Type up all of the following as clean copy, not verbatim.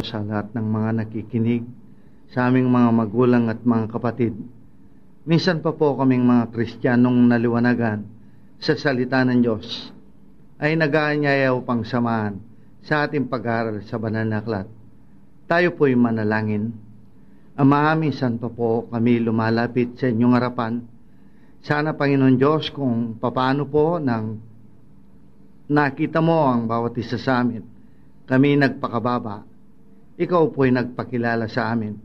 sa lahat ng mga nakikinig, sa aming mga magulang at mga kapatid. Minsan pa po kaming mga Kristiyanong naliwanagan sa salita ng Diyos ay nag-aanyaya upang samahan sa ating pag-aaral sa banal na aklat. Tayo po'y manalangin. Ama, minsan pa po kami lumalapit sa inyong harapan. Sana, Panginoon Diyos, kung paano po nang nakita mo ang bawat isa sa amin, kami nagpakababa, ikaw po'y nagpakilala sa amin.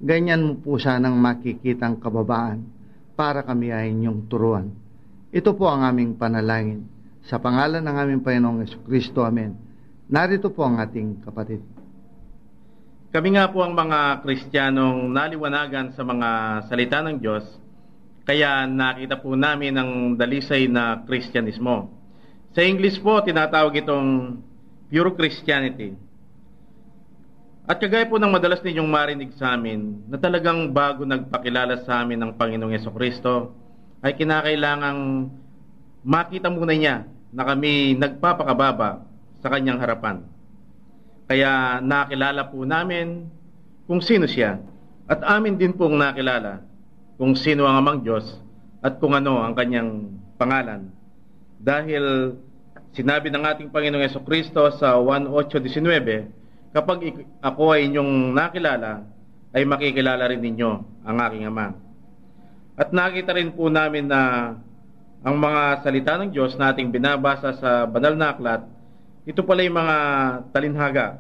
Ganyan mo po sanang makikitang kababaan para kami ay inyong turuan. Ito po ang aming panalangin. Sa pangalan ng aming Panginoong Jesucristo, Amen. Narito po ang ating kapatid. Kami nga po ang mga Kristiyanong naliwanagan sa mga salita ng Diyos, kaya nakita po namin ang dalisay na Kristyanismo. Sa English po, tinatawag itong pure Christianity. At kagaya po ng madalas ninyong marinig sa amin, na talagang bago nagpakilala sa amin ng Panginoong Jesucristo, ay kinakailangang makita muna niya na kami nagpapakababa sa kanyang harapan. Kaya nakilala po namin kung sino siya, at amin din pong nakilala kung sino ang Amang Diyos at kung ano ang kanyang pangalan. Dahil sinabi ng ating Panginoong Jesucristo sa 1:8-19, kapag ako ay inyong nakilala, ay makikilala rin ninyo ang aking Ama. At nakita rin po namin na ang mga salita ng Diyos na ating binabasa sa banal na aklat, ito pala yung mga talinhaga.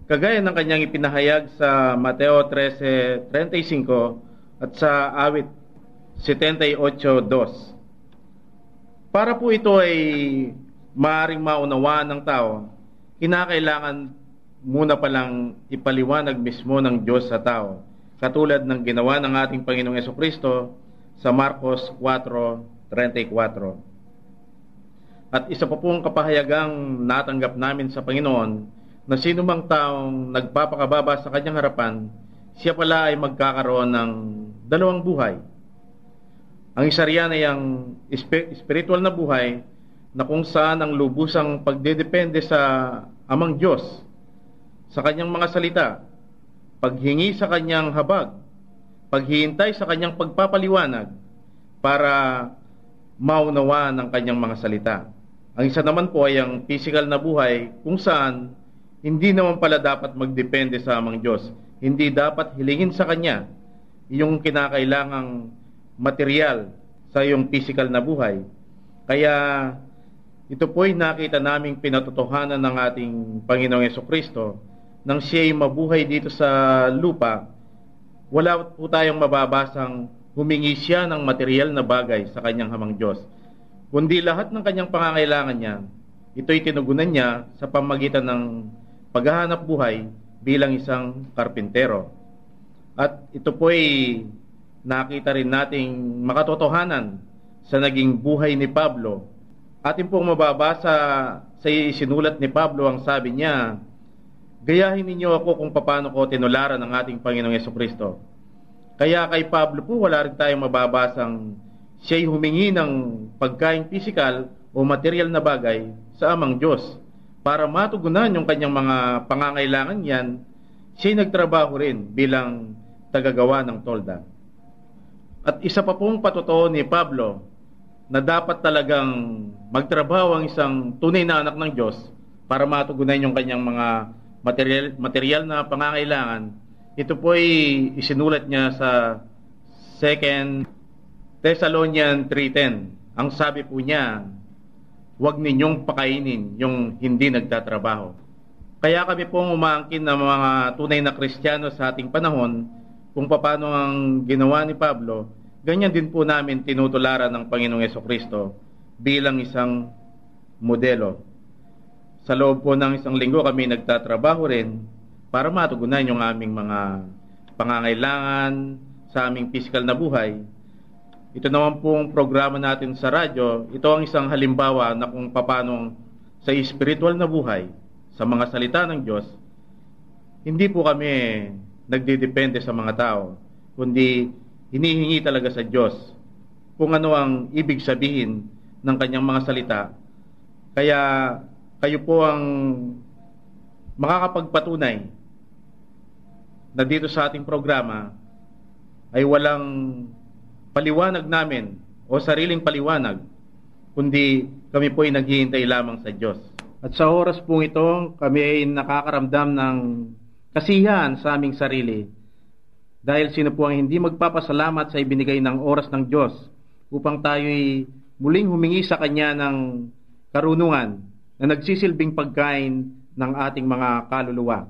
Kagaya ng kanyang ipinahayag sa Mateo 13:35 at sa awit 78:2. Para po ito ay maaaring maunawaan ng tao, kinakailangan muna palang ipaliwanag mismo ng Diyos sa tao, katulad ng ginawa ng ating Panginoong Jesucristo sa Marcos 4:34. At isa pa pong kapahayagang natanggap namin sa Panginoon, na sino mang taong nagpapakababa sa kanyang harapan, siya pala ay magkakaroon ng dalawang buhay. Ang isa riyan ay ang spiritual na buhay, na kung saan ang lubusang pagdedepende sa Amang Diyos, sa kanyang mga salita, paghingi sa kanyang habag, paghihintay sa kanyang pagpapaliwanag para maunawa ng kanyang mga salita. Ang isa naman po ay ang physical na buhay, kung saan hindi naman pala dapat magdepende sa Amang Diyos. Hindi dapat hilingin sa Kanya yung kinakailangang material sa iyong physical na buhay. Kaya ito po'y nakita naming pinatotohanan ng ating Panginoong Jesucristo. Nang siya'y mabuhay dito sa lupa, wala po tayong mababasang humingi siya ng material na bagay sa kanyang Amang Diyos, kundi lahat ng kanyang pangangailangan niya, ito'y tinugunan niya sa pamagitan ng paghahanap buhay bilang isang karpintero. At ito po'y nakita rin nating makatotohanan sa naging buhay ni Pablo. Atin pong mababasa sa isinulat ni Pablo, ang sabi niya, gayahin ninyo ako kung paano ko tinularan ng ating Panginoong Jesucristo. Kaya kay Pablo po, wala rin tayong mababasang siya'y humingi ng pagkain pisikal o material na bagay sa Amang Diyos. Para matugunan yung kanyang mga pangangailangan yan, siya'y nagtrabaho rin bilang tagagawa ng tolda. At isa pa pong patotoo ni Pablo, na dapat talagang magtrabaho ang isang tunay na anak ng Diyos para matugunan yung kanyang mga material na pangangailangan. Ito po ay isinulat niya sa 2 Thessalonians 3:10. Ang sabi po niya, huwag ninyong pakainin yung hindi nagtatrabaho. Kaya kami pong umaangkin ng mga tunay na Kristiyano sa ating panahon, kung paano ang ginawa ni Pablo, ganyan din po namin tinutularan ng Panginoong Jesucristo bilang isang modelo. Sa loob po ng isang linggo kami nagtatrabaho rin para matugunan yung aming mga pangangailangan sa aming physical na buhay. Ito naman pong programa natin sa radyo, ito ang isang halimbawa na kung paano sa spiritual na buhay, sa mga salita ng Diyos, hindi po kami nagdidepende sa mga tao, kundi hinihingi talaga sa Diyos kung ano ang ibig sabihin ng kanyang mga salita. Kaya kayo po ang makakapagpatunay na dito sa ating programa ay walang paliwanag namin o sariling paliwanag, kundi kami po ay naghihintay lamang sa Diyos. At sa oras pong ito, kami ay nakakaramdam ng kasiyahan sa aming sarili. Dahil sino po ang hindi magpapasalamat sa ibinigay ng oras ng Diyos upang tayo'y muling humingi sa Kanya ng karunungan na nagsisilbing pagkain ng ating mga kaluluwa.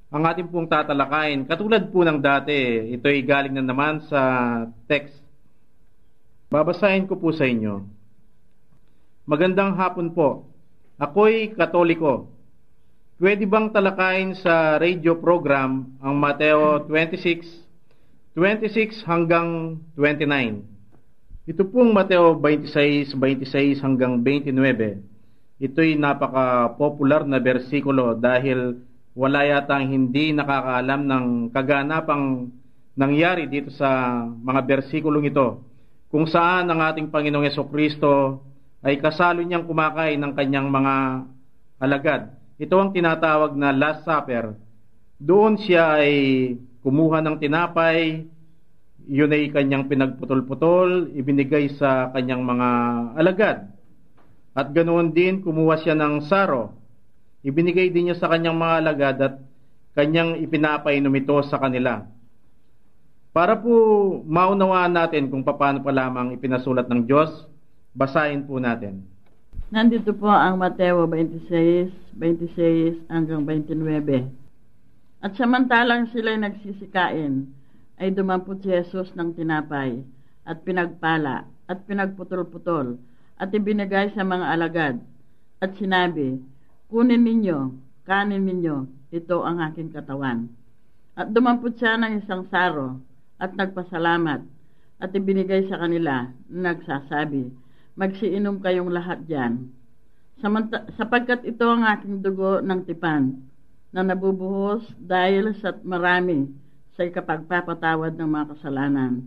Ang ating pong tatalakayin, katulad po ng dati, ito'y galing na naman sa text. Babasahin ko po sa inyo. Magandang hapon po. Ako'y Katoliko. Pwede bang talakayin sa radio program ang Mateo 26 hanggang 29? Ito pong Mateo 26 hanggang 29. Ito'y napaka-popular na bersikulo dahil wala yatang hindi nakakaalam ng kaganapang nangyari dito sa mga bersikulong ito, kung saan ang ating Panginoong Jesucristo ay kasalo niyang kumakain ng kanyang mga alagad. Ito ang tinatawag na Last Supper. Doon siya ay kumuha ng tinapay, yun ay kanyang pinagputol-putol, ibinigay sa kanyang mga alagad. At ganoon din, kumuha siya ng saro, ibinigay din niya sa kanyang mga alagad at kanyang ipinapainom ito sa kanila. Para po maunawaan natin kung paano pa lamang ipinasulat ng Diyos, basahin po natin. Nandito po ang Mateo 26 hanggang 29. At samantalang sila'y nagsisikain, ay dumampot si Jesus ng tinapay, at pinagpala, at pinagputol-putol, at ibinigay sa mga alagad, at sinabi, kunin ninyo, kanin ninyo, ito ang aking katawan. At dumampot siya ng isang saro, at nagpasalamat, at ibinigay sa kanila, nagsasabi, magsiinom kayong lahat diyan. Sapagkat ito ang aking dugo ng tipan, na nabubuhos dahil sa marami sa ikapagpapatawad ng mga kasalanan.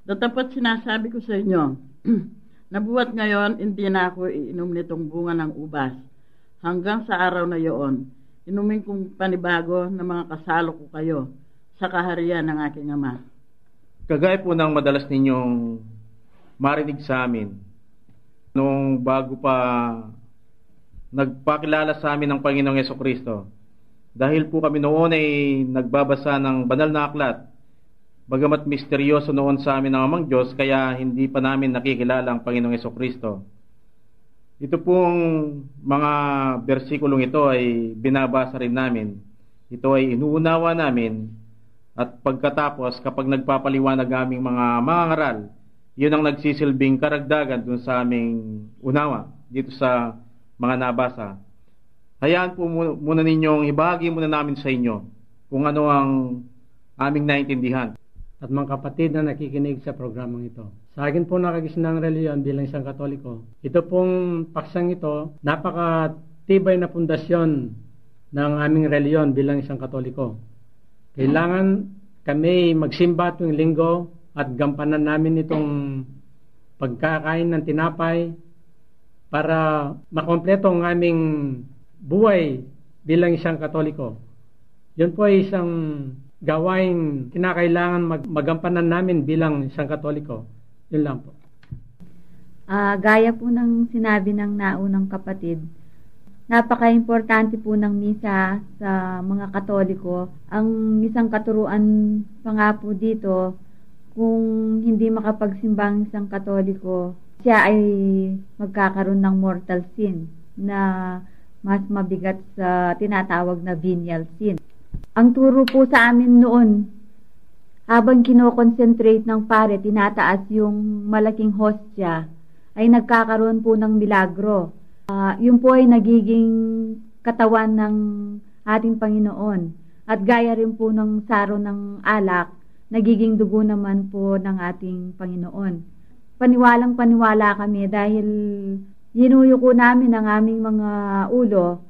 Datapat sinasabi ko sa inyo, nabuhat ngayon, hindi na ako iinom nitong bunga ng ubas, hanggang sa araw na iyon, inumin kong panibago na mga kasalo ko kayo sa kaharian ng aking Ama. Kagaya po ng madalas ninyong marinig sa amin, nung bago pa nagpakilala sa amin ng Panginoong Jesucristo, dahil po kami noon ay nagbabasa ng banal na aklat, bagamat misteryoso noon sa amin ng Amang Diyos, kaya hindi pa namin nakikilala ang Panginoong Jesucristo. Ito pong mga bersikulong ito ay binabasa rin namin. Ito ay inuunawa namin, at pagkatapos kapag nagpapaliwanag aming mga mangangaral, yun ang nagsisilbing karagdagan dun sa aming unawa dito sa mga nabasa. Hayaan po muna ninyong ibahagi muna namin sa inyo kung ano ang aming naintindihan. At mga kapatid na nakikinig sa programang ito, sa akin po nakagisnang reliyon bilang isang Katoliko, ito pong paksang ito, napakatibay na pundasyon ng aming reliyon bilang isang Katoliko. Kailangan kami magsimba tuwing linggo at gampanan namin itong pagkakain ng tinapay para makompleto ang aming buhay bilang isang Katoliko. Yun po ay isang gawain kinakailangan magampanan namin bilang isang Katoliko. Yun lang po. Gaya po ng sinabi ng naunang kapatid, napaka-importante po ng misa sa mga Katoliko. Ang isang katuruan pa nga po dito, kung hindi makapagsimbang isang Katoliko, siya ay magkakaroon ng mortal sin na mas mabigat sa tinatawag na venial sin. Ang turo po sa amin noon, habang kinoconcentrate ng pare, tinataas yung malaking hostya, ay nagkakaroon po ng milagro. Yun po ay nagiging katawan ng ating Panginoon. At gaya rin po ng saro ng alak, nagiging dugo naman po ng ating Panginoon. Paniwalang paniwala kami dahil hinuyuko namin ang aming mga ulo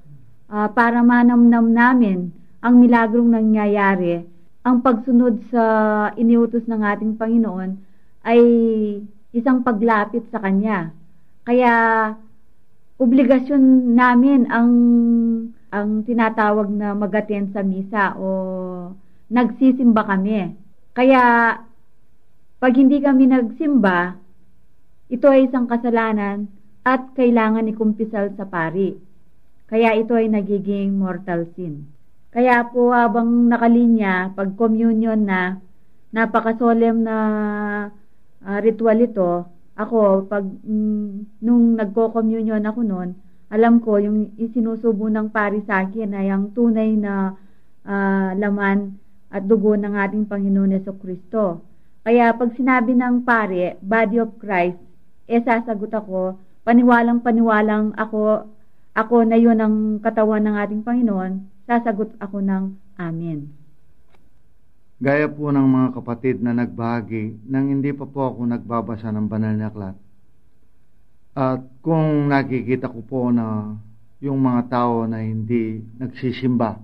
para manamnam namin ang milagrong nangyayari. Ang pagsunod sa iniutos ng ating Panginoon ay isang paglapit sa Kanya. Kaya obligasyon namin ang tinatawag na mag-attend sa misa o nagsisimba kami. Kaya, pag hindi kami nagsimba, ito ay isang kasalanan at kailangan ikumpisal sa pari. Kaya ito ay nagiging mortal sin. Kaya po habang nakalinya, pag communion na, napaka-solemn na ritual ito, ako, nung nagko-communion ako noon, alam ko yung isinusubo ng pari sa akin ay ang tunay na laman at dugo ng ating Panginoon Jesucristo. Kaya pag sinabi ng pari, body of Christ, sasagot ako, paniwalang ako na yun ang katawan ng ating Panginoon, sasagot ako ng Amen. Gaya po ng mga kapatid na nagbahagi nang hindi pa po ako nagbabasa ng banal na aklat. At kung nakikita ko po na yung mga tao na hindi nagsisimba,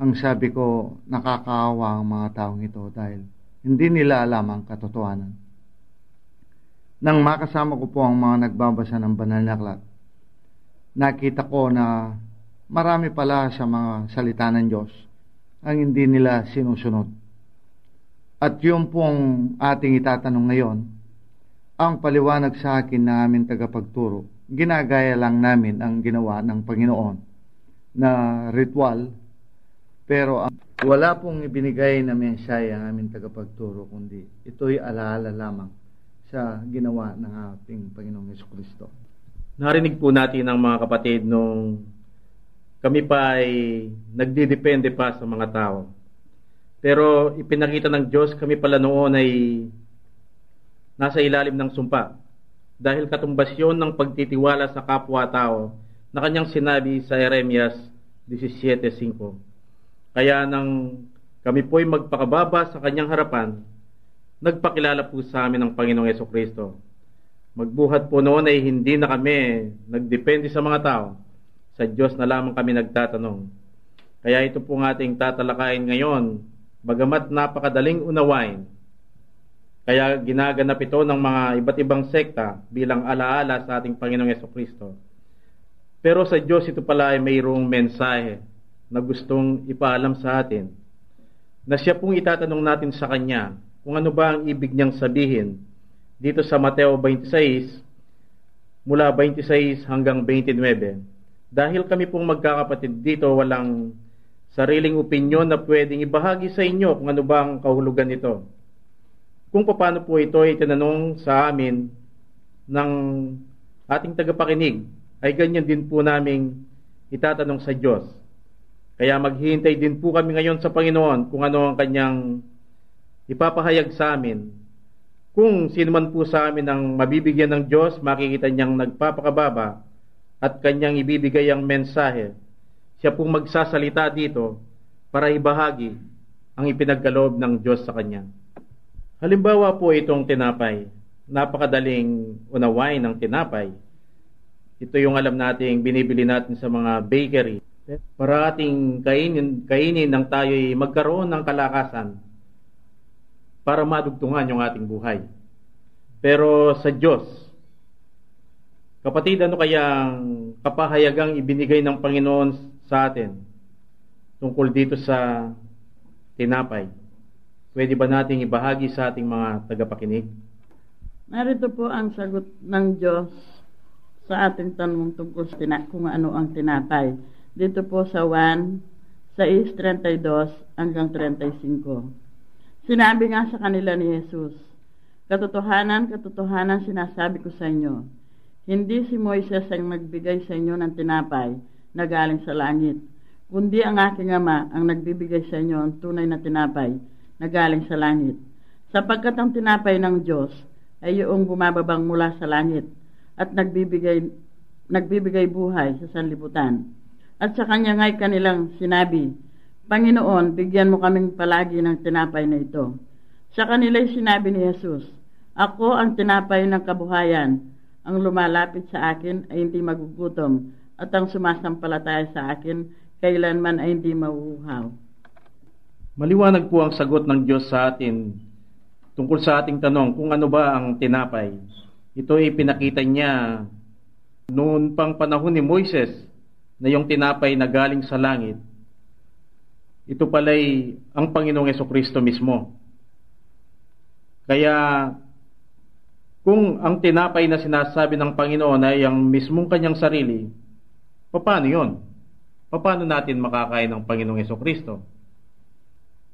ang sabi ko, nakakaawa ang mga taong ito dahil hindi nila alam ang katotohanan. Nang makasama ko po ang mga nagbabasa ng banal na aklat, nakita ko na marami pala sa mga salita ng Diyos ang hindi nila sinusunod. At yung pong ating itatanong ngayon, ang paliwanag sa akin ng aming tagapagturo, ginagaya lang namin ang ginawa ng Panginoon na ritual, pero wala pong ibinigay na mensaya ang aming tagapagturo, kundi ito'y alaala lamang sa ginawa ng ating Panginoong Jesucristo. Narinig po natin ang mga kapatid nung kami pa ay nagdidepende pa sa mga tao. Pero ipinakita ng Diyos kami pala noon ay nasa ilalim ng sumpa dahil katumbas yun ng pagtitiwala sa kapwa-tao na kanyang sinabi sa Jeremias 17:5. Kaya nang kami po'y magpakababa sa kanyang harapan, nagpakilala po sa amin ng Panginoong Jesucristo. Magbuhat po noon ay hindi na kami nagdepende sa mga tao, sa Diyos na lamang kami nagtatanong. Kaya ito po ang ating tatalakayin ngayon, bagamat napakadaling unawain. Kaya ginaganap ito ng mga iba't ibang sekta bilang alaala sa ating Panginoong Jesucristo. Pero sa Diyos ito pala ay mayroong mensahe na gustong ipaalam sa atin, na siya pong itatanong natin sa Kanya kung ano ba ang ibig niyang sabihin dito sa Mateo 26, mula 26 hanggang 29. Dahil kami pong magkakapatid dito, walang sariling opinyon na pwedeng ibahagi sa inyo kung ano ba ang kahulugan nito. Kung paano po ito ay tinanong sa amin ng ating tagapakinig, ay ganyan din po naming itatanong sa Diyos. Kaya maghihintay din po kami ngayon sa Panginoon kung ano ang Kanyang ipapahayag sa amin. Kung sino man po sa amin ang mabibigyan ng Diyos, makikita niyang nagpapakababa at Kanyang ibibigay ang mensahe. Siya pong magsasalita dito para ibahagi ang ipinagkaloob ng Diyos sa Kanya. Halimbawa po itong tinapay. Napakadaling unawain ng tinapay. Ito yung alam nating binibili natin sa mga bakery. Para ating kainin nang tayo'y magkaroon ng kalakasan para madugtungan yung ating buhay. Pero sa Diyos, kapatid, ano kayang kapahayagang ibinigay ng Panginoon sa atin tungkol dito sa tinapay? Pwede ba nating ibahagi sa ating mga tagapakinig? Narito po ang sagot ng Diyos sa ating tanong tungkol sa kung ano ang tinapay. Dito po sa 1:6:32 hanggang 35. Sinabi nga sa kanila ni Jesus, katotohanan, katotohanan sinasabi ko sa inyo, hindi si Moises ang nagbigay sa inyo ng tinapay na galing sa langit, kundi ang aking Ama ang nagbibigay sa inyo ang tunay na tinapay na galing sa langit. Sapagkat ang tinapay ng Diyos ay yung bumababang mula sa langit at nagbibigay buhay sa sanlibutan. At sa kanya nga'y kanilang sinabi, Panginoon, bigyan mo kaming palagi ng tinapay na ito. Sa kanila'y sinabi ni Jesus, ako ang tinapay ng kabuhayan. Ang lumalapit sa akin ay hindi magugutom, at ang sumasampalataya sa akin kailanman ay hindi mauuhaw. Maliwanag po ang sagot ng Diyos sa atin tungkol sa ating tanong kung ano ba ang tinapay. Ito ay pinakita niya noon pang panahon ni Moises na yung tinapay na galing sa langit. ito pala'y ang Panginoong Hesukristo mismo. Kaya kung ang tinapay na sinasabi ng Panginoon ay ang mismong kanyang sarili, paano yun? Paano natin makakain ng Panginoong Hesukristo?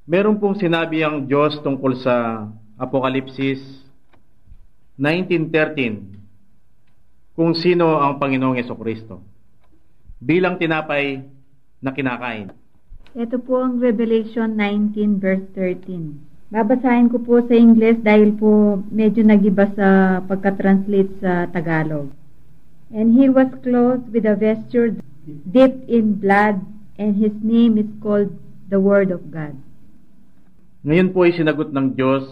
Meron pong sinabi ang Diyos tungkol sa Apokalipsis 19:13 kung sino ang Panginoong Hesukristo bilang tinapay na kinakain. Ito po ang Revelation 19 verse 13. Babasahin ko po sa Ingles dahil po medyo nagiba sa pagka-translate sa Tagalog. And he was clothed with a vesture dipped in blood, and his name is called the Word of God. Ngayon po ay sinagot ng Diyos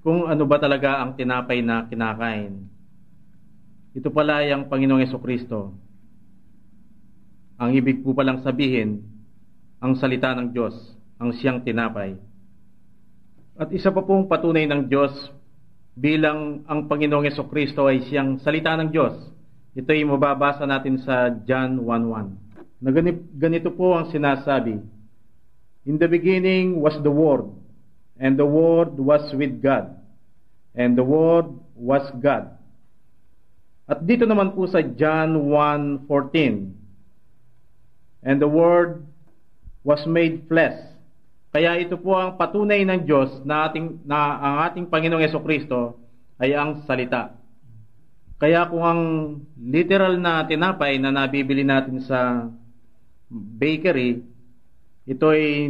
kung ano ba talaga ang tinapay na kinakain. Ito pala ay ang Panginoong Hesukristo. Ang ibig po palang sabihin, ang salita ng Diyos, ang siyang tinapay. At isa pa pong patunay ng Diyos bilang ang Panginoong Hesukristo ay siyang salita ng Diyos. Ito ay mababasa natin sa John 1:1. Na ganito po ang sinasabi. In the beginning was the Word, and the Word was with God, and the Word was God. At dito naman po sa John 1:14, and the Word was made flesh. Kaya ito po ang patunay ng Diyos na ang ating Panginoong Hesukristo ay ang salita. Kaya kung ang literal na tinapay na nabibili natin sa bakery, ito ay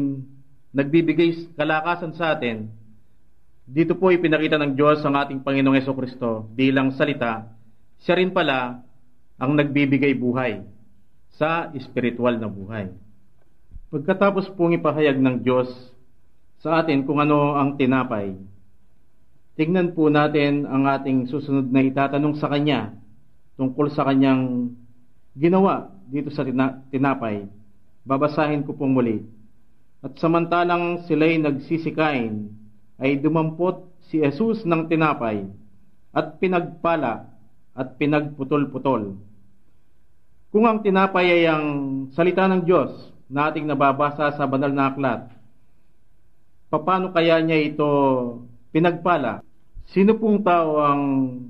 nagbibigay kalakasan sa atin, dito po ipinakita ng Diyos ang ating Panginoong Hesukristo bilang salita. Siya rin pala ang nagbibigay buhay sa espiritual na buhay. Pagkatapos pong ipahayag ng Diyos sa atin kung ano ang tinapay, tignan po natin ang ating susunod na itatanong sa Kanya tungkol sa Kanyang ginawa dito sa tinapay. Babasahin ko pong muli. At samantalang sila'y nagsisikain, ay dumampot si Jesus ng tinapay at pinagpala at pinagputol-putol. Kung ang tinapay ay ang salita ng Diyos na ating nababasa sa banal na aklat, paano kaya niya ito pinagpala? Sino pong tao ang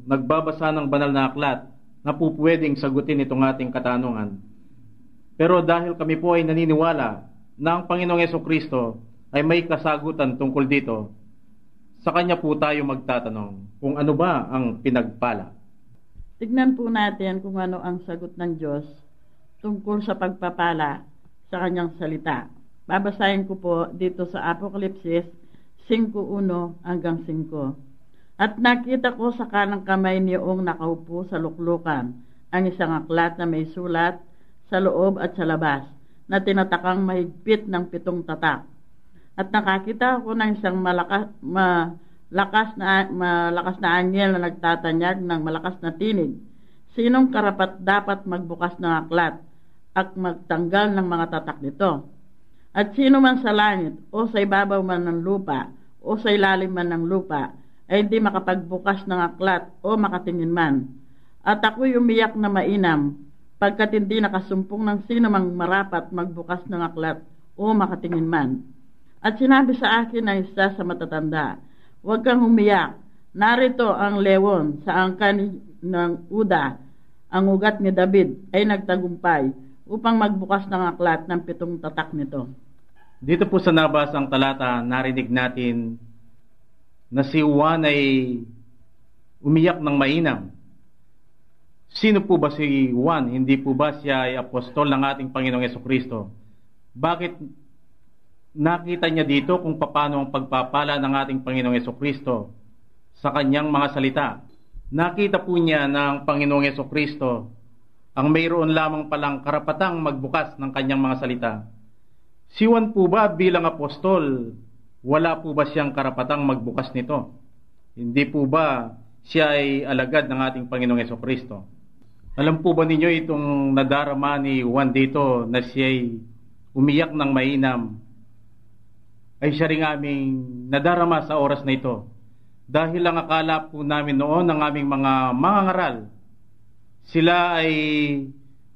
nagbabasa ng banal na aklat na po pwedeng sagutin itong ating katanungan? Pero dahil kami po ay naniniwala na ang Panginoong Hesukristo ay may kasagutan tungkol dito, sa Kanya po tayo magtatanong kung ano ba ang pinagpala. Tignan po natin kung ano ang sagot ng Diyos tungkol sa pagpapala sa Kanyang salita. Babasahin ko po dito sa Apokalipsis 5:1 hanggang 5. At nakita ko sa kanang kamay niyong nakaupo sa luklukan ang isang aklat na may sulat sa loob at sa labas na tinatakang mahigpit ng 7 tatak. At nakakita ako ng isang malakas na anyel na nagtatanyag ng malakas na tinig. Sinong karapat dapat magbukas ng aklat at magtanggal ng mga tatak nito? At sino man sa langit o sa ibabaw man ng lupa o sa ilalim man ng lupa ay hindi makapagbukas ng aklat o makatingin man. At ako'y umiyak na mainam pagkat hindi nakasumpong ng sino mang marapat magbukas ng aklat o makatingin man. At sinabi sa akin ng isa sa matatanda, huwag kang umiyak. Narito ang lewon sa angkan ng Uda. Ang ugat ni David ay nagtagumpay upang magbukas ng aklat ng 7 tatak nito. Dito po sa nabasang talata, narinig natin na si Juan ay umiyak ng mainam. Sino po ba si Juan? Hindi po ba siya ay apostol ng ating Panginoong Hesukristo? Bakit nakita niya dito kung paano ang pagpapala ng ating Panginoong Hesukristo sa kanyang mga salita? Nakita po niya na ang Panginoong Hesukristo ang mayroon lamang palang karapatang magbukas ng kanyang mga salita. Si Juan po ba bilang apostol, wala po ba siyang karapatang magbukas nito? Hindi po ba siya ay alagad ng ating Panginoong Hesukristo? Alam po ba ninyo itong nadarama ni Juan dito na siya ay umiyak ng mainam? Ay siya rin aming nadarama sa oras na ito. Dahil ang akala po namin noon ng aming mga mangangaral, sila ay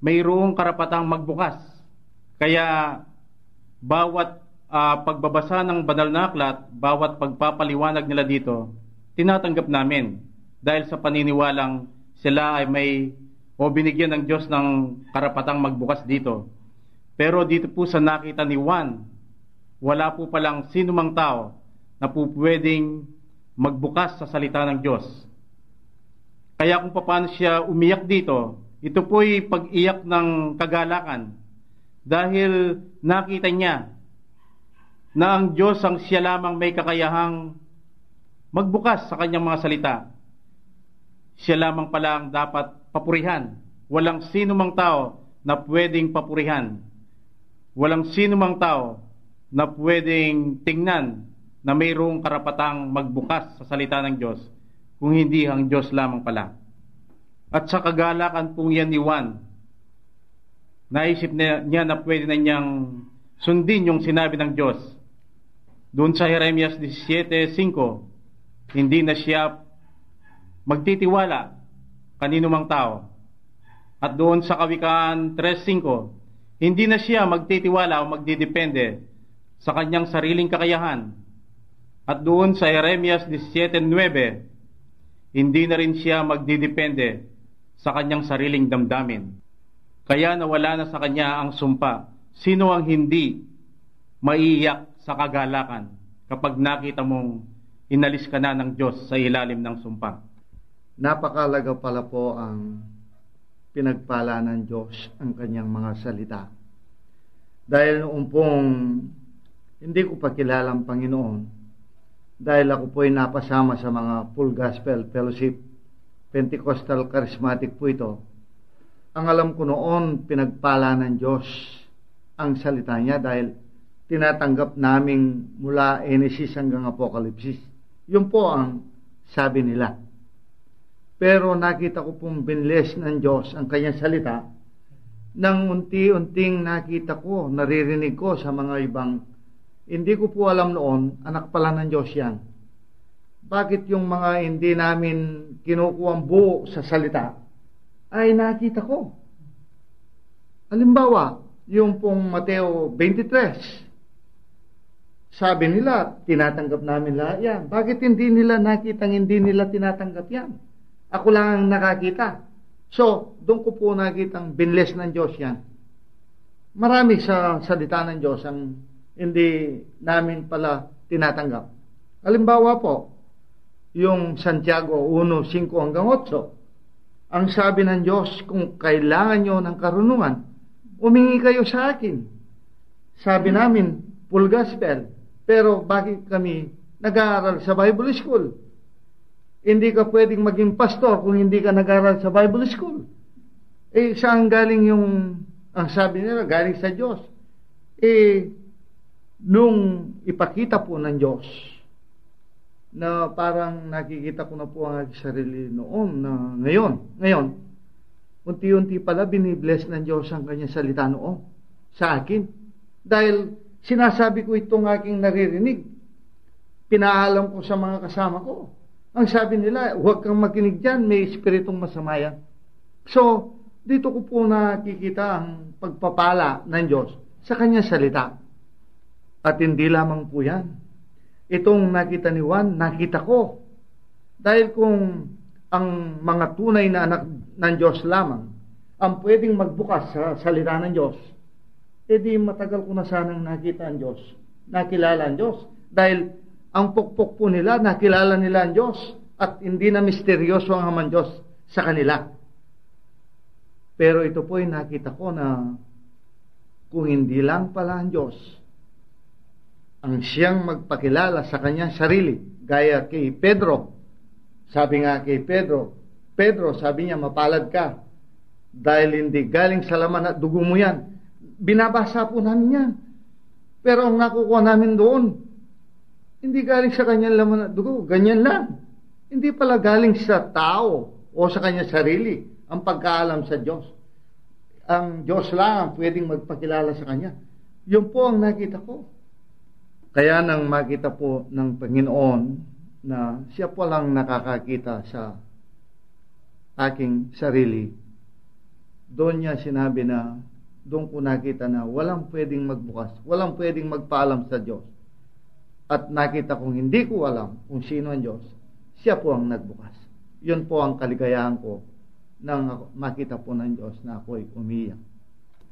mayroong karapatang magbukas. Kaya bawat pagbabasa ng banal na aklat, bawat pagpapaliwanag nila dito, tinatanggap namin dahil sa paniniwalang sila ay binigyan ng Diyos ng karapatang magbukas dito. Pero dito po sa nakita ni Juan, wala po palang sinumang tao na po pwedeng magbukas sa salita ng Diyos. Kaya kung paano siya umiyak dito, ito po'y pag-iyak ng kagalakan dahil nakita niya na ang Diyos ang siya lamang may kakayahang magbukas sa kanyang mga salita. Siya lamang pala ang dapat papurihan. Walang sino mang tao na pwedeng papurihan. Walang sino mang tao na pwedeng tingnan na mayroong karapatang magbukas sa salita ng Diyos kung hindi ang Diyos lamang pala. At sa kagalakan pong yan ni Juan, naisip niya na pwede na niyang sundin yung sinabi ng Diyos. Doon sa Jeremias 17:5, hindi na siya magtitiwala kanino mang tao. At doon sa Kawikaan 3:5, hindi na siya magtitiwala o magdidepende sa kanyang sariling kakayahan. At doon sa Jeremias 17:9, hindi na rin siya magdidepende sa kanyang sariling damdamin. Kaya nawala na sa kanya ang sumpa. Sino ang hindi maiiyak sa kagalakan kapag nakita mong inalis ka na ng Diyos sa ilalim ng sumpa? Napakalaga pala po ang pinagpala ng Diyos ang kanyang mga salita. Dahil noong pong hindi ko pa kilala ang Panginoon, dahil ako po'y napasama sa mga Full Gospel Fellowship, Pentecostal Charismatic po ito, ang alam ko noon, pinagpala ng Diyos ang salita niya dahil tinatanggap naming mula Genesis hanggang Apokalipsis. Yun po ang sabi nila. Pero nakita ko pong binless ng Diyos ang kanyang salita nang unti-unting nakita ko, naririnig ko sa mga ibang, hindi ko po alam noon, anak pala ng Diyos yan. Bakit yung mga hindi namin kinukuhang buo sa salita ay nakita ko? Halimbawa, yung pong Mateo 23, sabi nila, tinatanggap namin lahat yan. Bakit hindi nila nakitang hindi nila tinatanggap yan? Ako lang ang nakakita. So, doon ko po nakitang binless ng Diyos yan. Marami sa salita ng Diyos ang hindi namin pala tinatanggap. Halimbawa po, yung Santiago 1:5 hanggang 8, ang sabi ng Diyos, kung kailangan nyo ng karunungan, umingi kayo sa akin. Sabi namin, Full Gospel. Pero bakit kami nag-aaral sa Bible School? Hindi ka pwedeng maging pastor kung hindi ka nag-aaral sa Bible School. Saan galing yung, ang sabi nila, galing sa Diyos. Nung ipakita po ng Diyos, na parang nakikita ko na po ang aking sarili noon, na ngayon, unti-unti pala binibless ng Diyos ang kanyang salita noon sa akin. Dahil sinasabi ko itong aking naririnig, pinaalam ko sa mga kasama ko. Ang sabi nila, huwag kang makinig dyan, may espiritong masama yan. So, dito ko po nakikita ang pagpapala ng Diyos sa kanyang salita. At hindi lamang po yan. Itong nakita ni Juan, nakita ko. Dahil kung ang mga tunay na anak ng Diyos lamang ang pwedeng magbukas sa salita ng Diyos, edi matagal ko na sanang nakita ang Diyos, nakilala ang Diyos. Dahil ang pukpok po nila, nakilala nila ang Diyos at hindi na misteryoso ang Amang Diyos sa kanila. Pero ito po ay nakita ko na kung hindi lang pala ang Diyos ang siyang magpakilala sa kanyang sarili, gaya kay Pedro. Sabi nga kay Pedro, sabi niya, mapalad ka dahil hindi galing sa laman at dugo mo yan. Binabasa po namin yan. Pero ang nakukuha namin doon, hindi galing sa kanyang laman at dugo, ganyan lang. Hindi pala galing sa tao o sa kanyang sarili ang pagkaalam sa Diyos. Ang Diyos lang ang pwedeng magpakilala sa kanya. Yun po ang nakita ko. Kaya nang makita po ng Panginoon na siya po lang nakakakita sa aking sarili, doon niya sinabi na doon ko nakita na walang pwedeng magbukas, walang pwedeng magpaalam sa Diyos. At nakita kong hindi ko alam kung sino ang Diyos, siya po ang nagbukas. Yun po ang kaligayahan ko nang makita po ng Diyos na ako'y umiyak.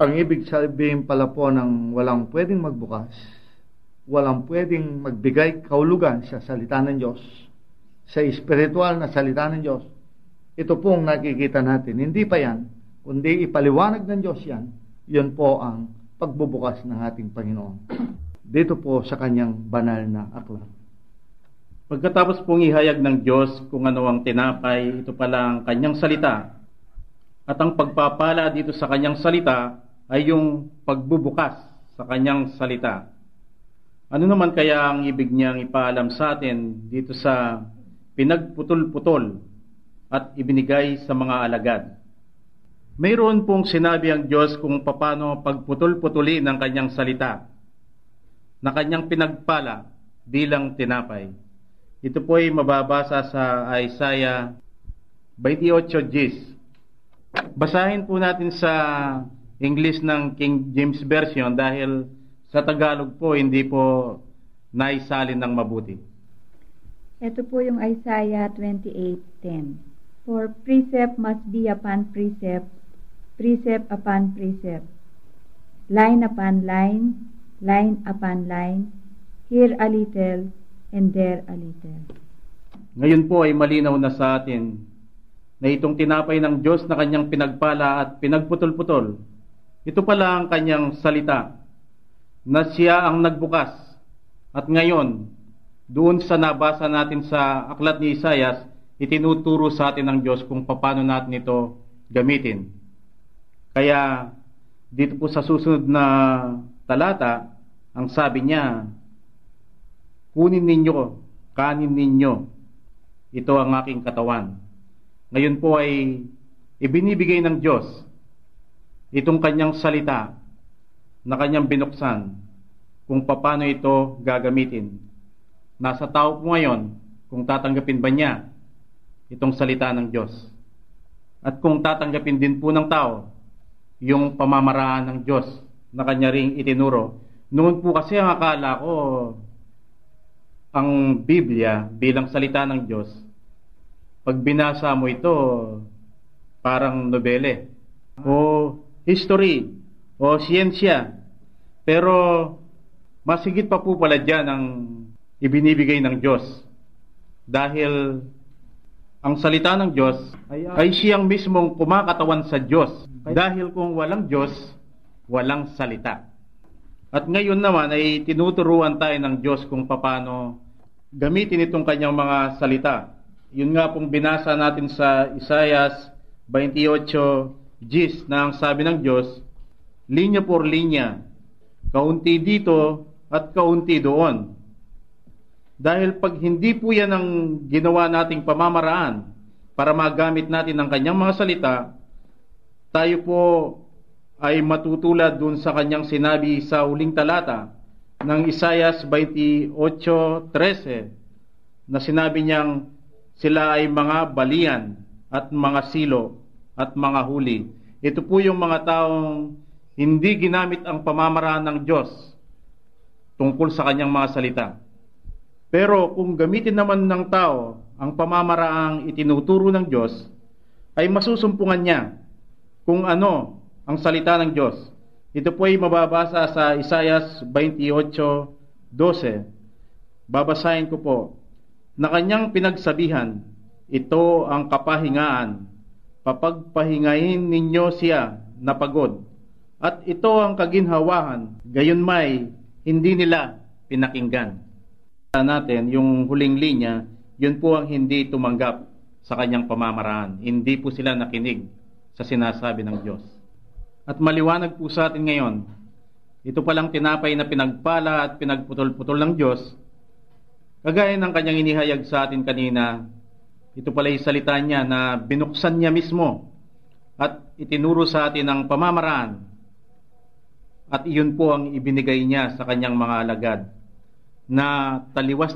Ang ibig sabihin pala po ng walang pwedeng magbukas, walang pwedeng magbigay kahulugan sa salita ng Diyos, sa espiritual na salita ng Diyos, ito pong nakikita natin. Hindi pa yan, kundi ipaliwanag ng Diyos yan, yun po ang pagbubukas ng ating Panginoon. Dito po sa kanyang banal na aklat. Pagkatapos pong ihayag ng Diyos kung ano ang tinapay, ito pala ang kanyang salita. At ang pagpapala dito sa kanyang salita ay yung pagbubukas sa kanyang salita. Ano naman kaya ang ibig niyang ipaalam sa atin dito sa pinagputol-putol at ibinigay sa mga alagad? Mayroon pong sinabi ang Diyos kung paano pagputol-putulin ang kanyang salita na kanyang pinagpala bilang tinapay. Ito po ay mababasa sa Isaiah 28:10. Basahin po natin sa English ng King James Version dahil sa Tagalog po hindi po naisalin ng mabuti. Ito po yung Isaiah 28:10. For precept must be upon precept, precept upon precept, line upon line, line upon line, here a little, and there a little. Ngayon po ay malinaw na sa atin na itong tinapay ng Diyos na kanyang pinagpala at pinagputol-putol, ito pala ang kanyang salita, na siya ang nagbukas. At ngayon, doon sa nabasa natin sa aklat ni Isaias, itinuturo sa atin ng Diyos kung paano natin ito gamitin. Kaya dito po sa susunod na talata, ang sabi niya, kunin ninyo, kanin ninyo, ito ang aking katawan. Ngayon po ay ibinibigay ng Diyos itong kanyang salita na kanyang binuksan kung paano ito gagamitin. Nasa tao po ngayon kung tatanggapin ba niya itong salita ng Diyos. At kung tatanggapin din po ng tao yung pamamaraan ng Diyos na kanya ring itinuro. Noon po kasi ang akala ko ang Biblia bilang salita ng Diyos, pag binasa mo ito, parang nobele, o history, o siyensya. Pero, masigit pa po pala dyan ang ibinibigay ng Diyos. Dahil, ang salita ng Diyos ay siyang mismong kumakatawan sa Diyos. Dahil kung walang Diyos, walang salita. At ngayon naman ay tinuturuan tayo ng Diyos kung paano gamitin itong kanyang mga salita. Yun nga pong binasa natin sa Isaiah 28:10 na ang sabi ng Diyos, linya por linya, kaunti dito at kaunti doon. Dahil pag hindi po yan ang ginawa nating pamamaraan para magamit natin ang kanyang mga salita, tayo po ay matutulad dun sa kanyang sinabi sa uling talata ng Isaiah 28:13 na sinabi niyang sila ay mga balian at mga silo at mga huli. Ito po yung mga taong hindi ginamit ang pamamaraan ng Diyos tungkol sa kanyang mga salita. Pero kung gamitin naman ng tao ang pamamaraang itinuturo ng Diyos, ay masusumpungan niya kung ano ang salita ng Diyos. Ito po ay mababasa sa Isaiah 28:12. Babasahin ko po. Na kanyang pinagsabihan, ito ang kapahingaan, papagpahingahin ninyo siya na pagod. At ito ang kaginhawahan, gayon may hindi nila pinakinggan. Natin, yung huling linya, yun po ang hindi tumanggap sa kanyang pamamaraan. Hindi po sila nakinig sa sinasabi ng Diyos. At maliwanag po sa atin ngayon, ito palang tinapay na pinagpala at pinagputol-putol ng Diyos, kagaya ng kanyang inihayag sa atin kanina, ito pala yung salita niya na binuksan niya mismo at itinuro sa atin ang pamamaraan. At iyon po ang ibinigay niya sa kanyang mga alagad na taliwas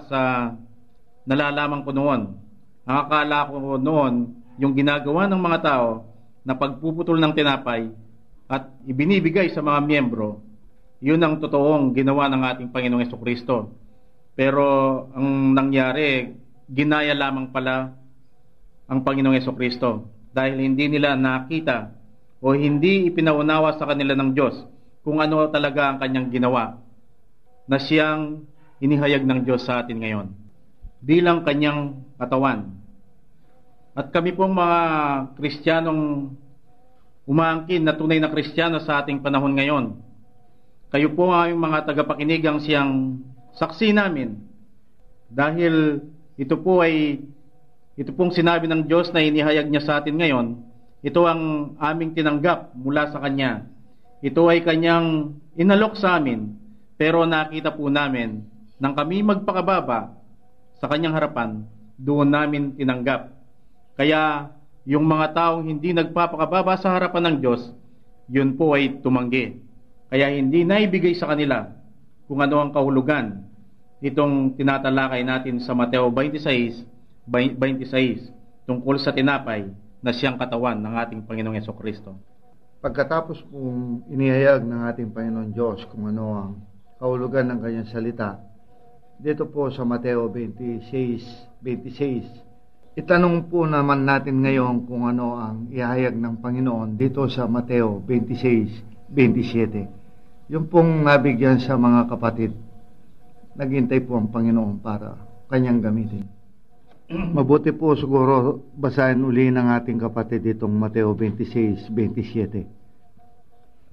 sa nalalaman ko noon. Ang akala ko noon, yung ginagawa ng mga tao na pagpuputol ng tinapay at ibinibigay sa mga miyembro, yun ang totoong ginawa ng ating Panginoong Hesukristo. Pero ang nangyari, ginaya lamang pala ang Panginoong Hesukristo dahil hindi nila nakita o hindi ipinaunawa sa kanila ng Diyos kung ano talaga ang kanyang ginawa na siyang inihayag ng Diyos sa atin ngayon bilang kanyang katawan. At kami pong mga Kristiyanong umaangkin na tunay na Kristiyano sa ating panahon ngayon, kayo po ang aming mga tagapakinig ang siyang saksi namin dahil ito pong sinabi ng Diyos na inihayag niya sa atin ngayon. Ito ang aming tinanggap mula sa Kanya. Ito ay Kanyang inalok sa amin, pero nakita po namin nang kami magpakababa sa Kanyang harapan, doon namin tinanggap. Kaya yung mga taong hindi nagpapakababa sa harapan ng Diyos, yun po ay tumanggi. Kaya hindi naibigay sa kanila kung ano ang kahulugan itong tinatalakay natin sa Mateo 26 tungkol sa tinapay na siyang katawan ng ating Panginoong Hesukristo. Pagkatapos pong inihayag ng ating Panginoon Diyos kung ano ang kahulugan ng kanyang salita, dito po sa Mateo 26, itanong po naman natin ngayon kung ano ang ihayag ng Panginoon dito sa Mateo 26:27. Yung pong nabigyan sa mga kapatid, naghintay po ang Panginoon para kanyang gamitin. Mabuti po siguro basahin uli ng ating kapatid itong Mateo 26:27.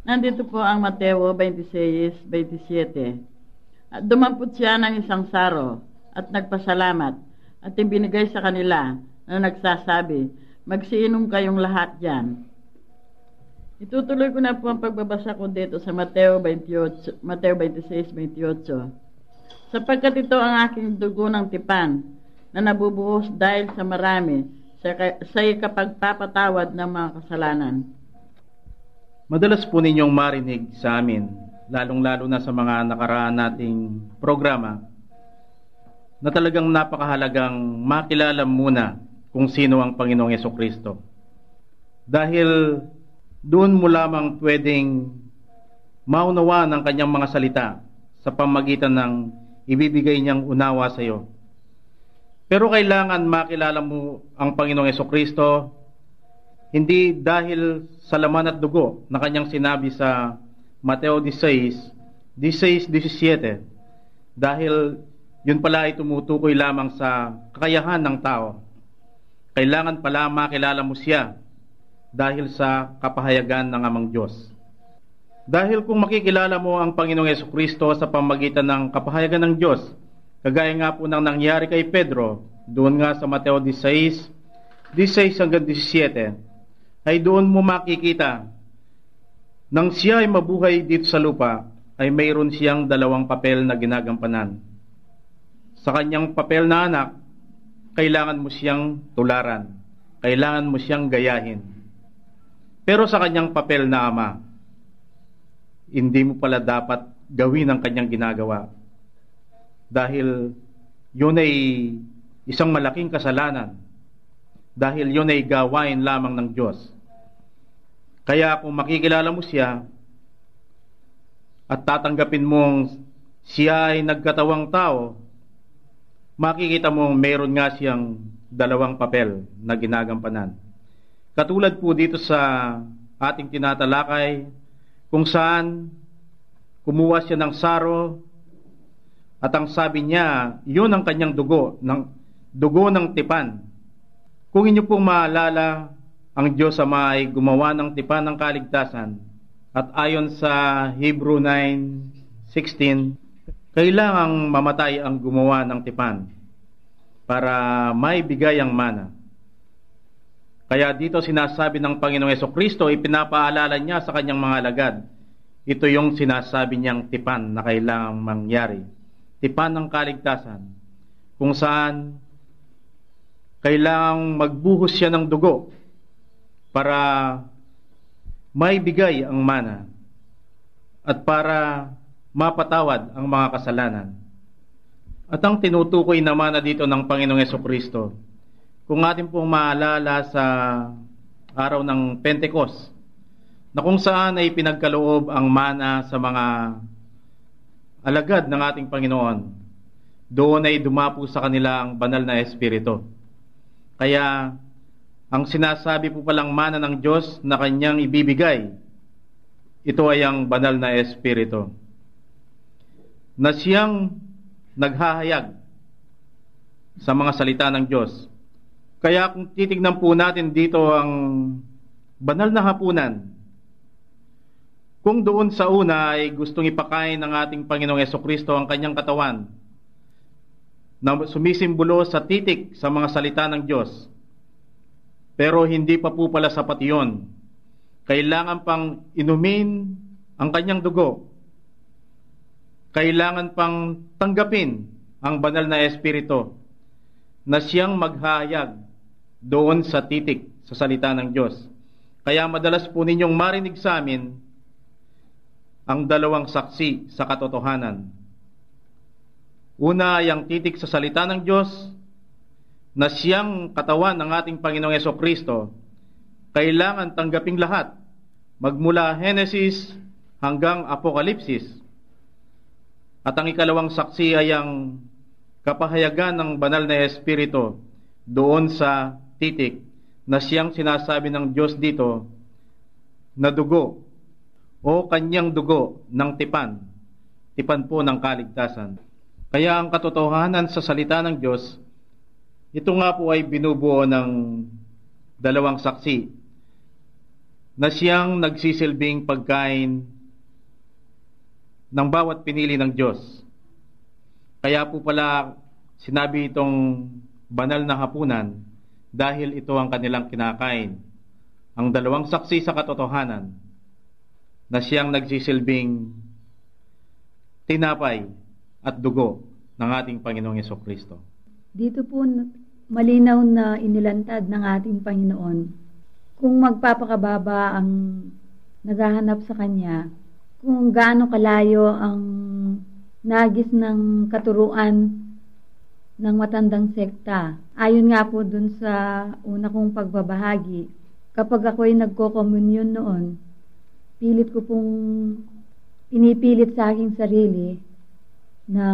Nandito po ang Mateo 26:27. At dumampot siya ng isang saro at nagpasalamat at ibinigay sa kanila na nagsasabi, magsiinom kayong lahat dyan. Itutuloy ko na po ang pagbabasa ko dito sa Mateo 26:28. Sapagkat ito ang aking dugo ng tipan na nabubuhos dahil sa marami sa ikapagpapatawad ng mga kasalanan. Madalas po ninyong marinig sa amin, lalong-lalo na sa mga nakaraan nating programa, na talagang napakahalagang makilala muna kung sino ang Panginoong Hesukristo. Dahil doon mo lamang pwedeng maunawa ng kanyang mga salita sa pamagitan ng ibibigay niyang unawa sa iyo. Pero kailangan makilala mo ang Panginoong Hesukristo hindi dahil sa laman at dugo na kanyang sinabi sa Mateo 16:17, dahil yun pala ay tumutukoy lamang sa kakayahan ng tao. Kailangan pala makilala mo siya dahil sa kapahayagan ng Amang Diyos. Dahil kung makikilala mo ang Panginoong Hesukristo sa pamagitan ng kapahayagan ng Diyos, kagaya nga po ng nangyari kay Pedro, doon nga sa Mateo 16:17, ay doon mo makikita nang siya ay mabuhay dito sa lupa, ay mayroon siyang dalawang papel na ginagampanan. Sa kanyang papel na anak, kailangan mo siyang tularan, kailangan mo siyang gayahin. Pero sa kanyang papel na ama, hindi mo pala dapat gawin ang kanyang ginagawa. Dahil yun ay isang malaking kasalanan. Dahil yun ay gawain lamang ng Diyos. Kaya kung makikilala mo siya at tatanggapin mong siya ay nagkatawang tao, makikita mong mayroon nga siyang dalawang papel na ginagampanan. Katulad po dito sa ating tinatalakay, kung saan kumuha siya ng saro at ang sabi niya, yun ang kanyang dugo ng tipan. Kung inyo pong maalala, ang Diyos Ama ay gumawa ng tipan ng kaligtasan at ayon sa Hebrew 9:16, kailangang mamatay ang gumawa ng tipan para maibigay ang mana. Kaya dito sinasabi ng Panginoong Hesukristo, ipinapaalala niya sa kanyang mga alagad, ito yung sinasabi niyang tipan na kailangang mangyari. Tipan ng kaligtasan, kung saan kailangang magbuhos siya ng dugo para maibigay ang mana at para mapatawad ang mga kasalanan. At ang tinutukoy naman na dito ng Panginoong Hesukristo, kung atin pong maalala sa araw ng Pentecost, na kung saan ay pinagkaloob ang mana sa mga alagad ng ating Panginoon. Doon ay dumapo sa kanila ang banal na Espiritu. Kaya ang sinasabi po palang mana ng Diyos na kanyang ibibigay, ito ay ang banal na Espiritu na siyang naghahayag sa mga salita ng Diyos. Kaya kung titignan po natin dito ang banal na hapunan, kung doon sa una ay gustong ipakain ng ating Panginoong Hesukristo ang kanyang katawan na sumisimbolo sa titik sa mga salita ng Diyos, pero hindi pa po pala sapat yun. Kailangan pang inumin ang kanyang dugo. Kailangan pang tanggapin ang banal na Espiritu na siyang maghahayag doon sa titik sa salita ng Diyos. Kaya madalas po ninyong marinig sa amin ang dalawang saksi sa katotohanan. Una ay ang titik sa salita ng Diyos na siyang katawan ng ating Panginoong Hesukristo. Kailangan tanggaping lahat, magmula Henesis hanggang Apokalipsis. At ang ikalawang saksi ay ang kapahayagan ng banal na Espiritu doon sa titik na siyang sinasabi ng Diyos dito na dugo o kanyang dugo ng tipan po ng kaligtasan. Kaya ang katotohanan sa salita ng Diyos, ito nga po ay binubuo ng dalawang saksi na siyang nagsisilbing pagkain ng bawat pinili ng Diyos. Kaya po pala sinabi itong banal na hapunan dahil ito ang kanilang kinakain. Ang dalawang saksi sa katotohanan na siyang nagsisilbing tinapay at dugo ng ating Panginoong Hesukristo. Dito po malinaw na inilantad ng ating Panginoon kung magpapakababa ang naghahanap sa Kanya, kung gaano kalayo ang nagis ng katuruan ng matandang sekta. Ayon nga po dun sa una kong pagbabahagi, kapag ako'y nagko-communion noon, pinipilit sa aking sarili na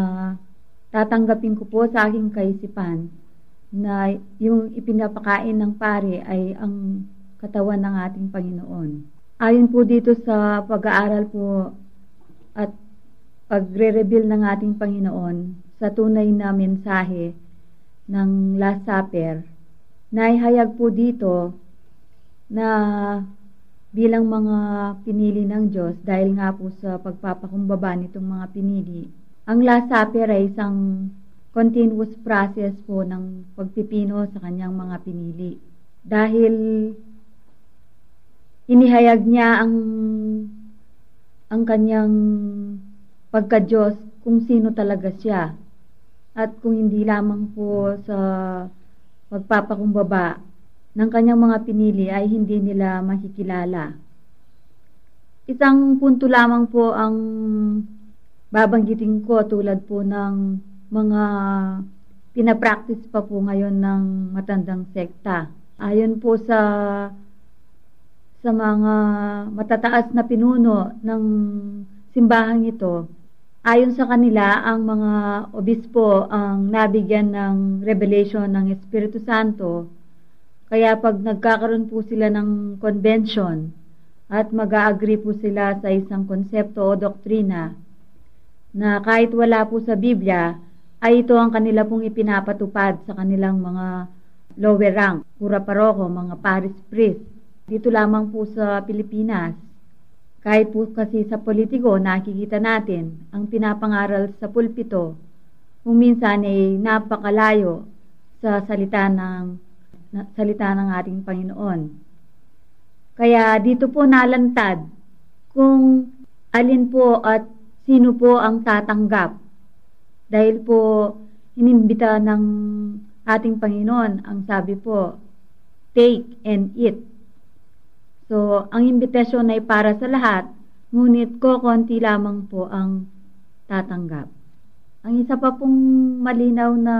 tatanggapin ko po sa aking kaisipan na yung ipinapakain ng pare ay ang katawan ng ating Panginoon. Ayon po dito sa pag-aaral po at pagre-reveal ng ating Panginoon sa tunay na mensahe ng Last Supper, naihayag po dito na bilang mga pinili ng Diyos, dahil nga po sa pagpapakumbaba nitong mga pinili, ang Last Supper ay isang continuous process po ng pagpipino sa kanyang mga pinili. Dahil inihayag niya ang kanyang pagka-Diyos kung sino talaga siya. At kung hindi lamang po sa pagpapakumbaba ng kanyang mga pinili ay hindi nila makikilala. Isang punto lamang po ang babanggitin ko tulad po ng mga pinapractice pa po ngayon ng matandang sekta. Ayon po sa mga matataas na pinuno ng simbahang ito, ayon sa kanila, ang mga obispo ang nabigyan ng revelation ng Espiritu Santo. Kaya pag nagkakaroon po sila ng convention at mag-agree po sila sa isang konsepto o doktrina na kahit wala po sa Biblia, ay ito ang kanila pong ipinapatupad sa kanilang mga lower rank, kura paroko, mga parish priest. Dito lamang po sa Pilipinas, kahit po kasi sa politiko, nakikita natin ang pinapangaral sa pulpito, kung minsan ay napakalayo sa salita ng ating Panginoon. Kaya dito po nalantad kung alin po at sino po ang tatanggap. Dahil po inimbita ng ating Panginoon, ang sabi po, take and eat. So, ang imbitasyon ay para sa lahat, ngunit kokonti lamang po ang tatanggap. Ang isa pa pong malinaw na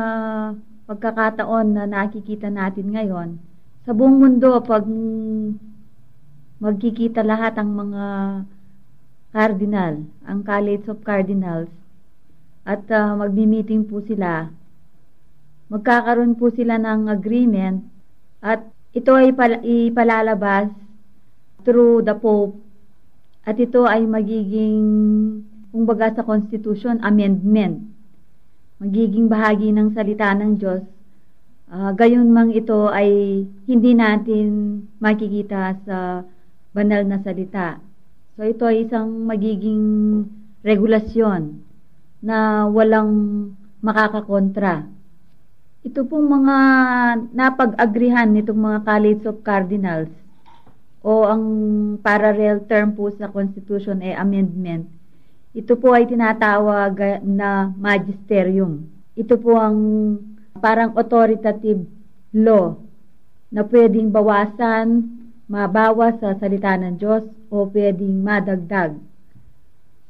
pagkakataon na nakikita natin ngayon, sa buong mundo pag magkikita lahat ang mga cardinal, ang College of Cardinals, at magmi-meeting po sila. Magkakaroon po sila ng agreement at ito ay ipalalabas through the Pope at ito ay magiging, kumbaga sa Constitution, amendment. Magiging bahagi ng salita ng Diyos. Gayon mang ito ay hindi natin makikita sa banal na salita. So ito ay isang magiging regulasyon na walang makakakontra. Ito pong mga napag-agrihan nitong mga College of Cardinals o ang parallel term po sa Constitution ay amendment. Ito po ay tinatawag na magisterium. Ito po ang parang authoritative law na pwedeng bawasan, mabawas sa salita ng Diyos o pwedeng madagdag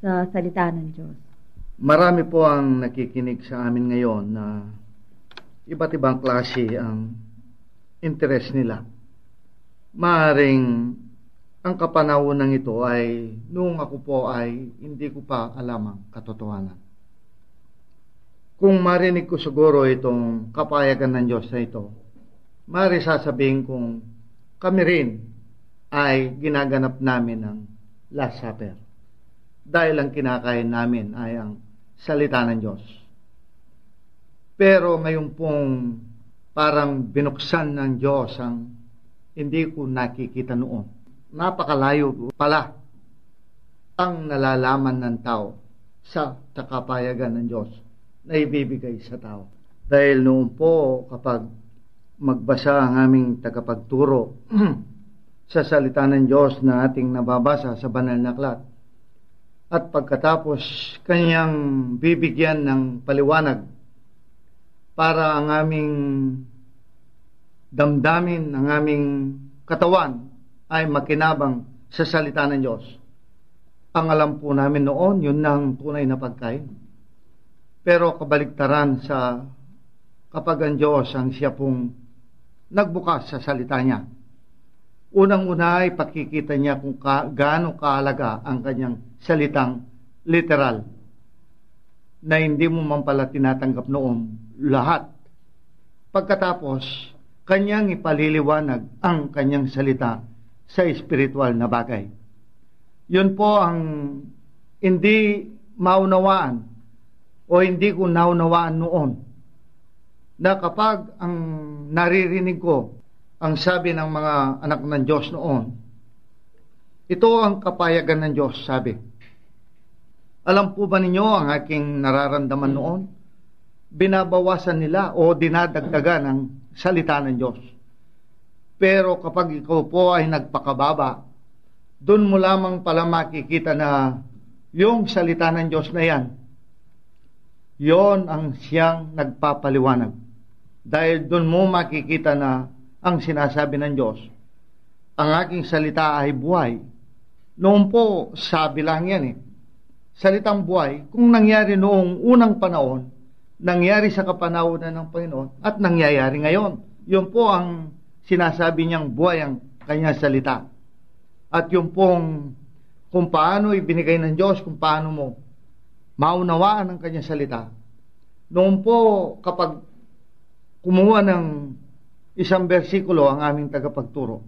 sa salita ng Diyos. Marami po ang nakikinig sa amin ngayon na iba't ibang klase ang interest nila. Maaring ang kapanahonan ito ay noong ako po ay hindi ko pa alam ang katotohanan. Kung marinig ko siguro itong kapayagan ng Diyos na ito, maaari sasabihin kong kami rin ay ginaganap namin ang Last Supper. Dahil ang kinakain namin ay ang salita ng Diyos. Pero ngayon pong parang binuksan ng Diyos ang hindi ko nakikita noon. Napakalayo pala ang nalalaman ng tao sa kapayagan ng Diyos na ibibigay sa tao. Dahil noon po kapag magbasa ang aming tagapagturo sa salita ng Diyos na ating nababasa sa banal na aklat, at pagkatapos kanyang bibigyan ng paliwanag para ang aming damdamin, ang aming katawan ay makinabang sa salita ng Diyos. Ang alam po namin noon, yun na ang tunay na pagkain. Pero kabaligtaran sa kapag ang Diyos ang siya pong nagbukas sa salita niya. Unang-una ay pakikita niya kung gaano kahalaga ang kanyang salitang literal na hindi mo man pala tinatanggap noon lahat. Pagkatapos, kanyang ipaliliwanag ang kanyang salita sa espiritual na bagay. Yun po ang hindi maunawaan o hindi ko naunawaan noon na kapag ang naririnig ko ang sabi ng mga anak ng Diyos noon, ito ang kapayagan ng Diyos, sabi. Alam po ba ninyo ang aking nararamdaman noon? Binabawasan nila o dinadagdagan ang salita ng Diyos. Pero kapag ikaw po ay nagpakababa, doon mo lamang pala makikita na yung salita ng Diyos na yan, yon ang siyang nagpapaliwanag. Dahil doon mo makikita na ang sinasabi ng Diyos, ang aking salita ay buhay. Noon po, sabi lang yan salitang buhay, kung nangyari noong unang panahon, nangyari sa kapanahonan ng Panginoon, at nangyayari ngayon. Yun po ang sinasabi niyang buhay ang kanyang salita. At yun pong kung paano ibinigay ng Diyos, kung paano mo maunawaan ang kanyang salita. Noon po, kapag kumuha ng isang bersikulo ang aming tagapagturo,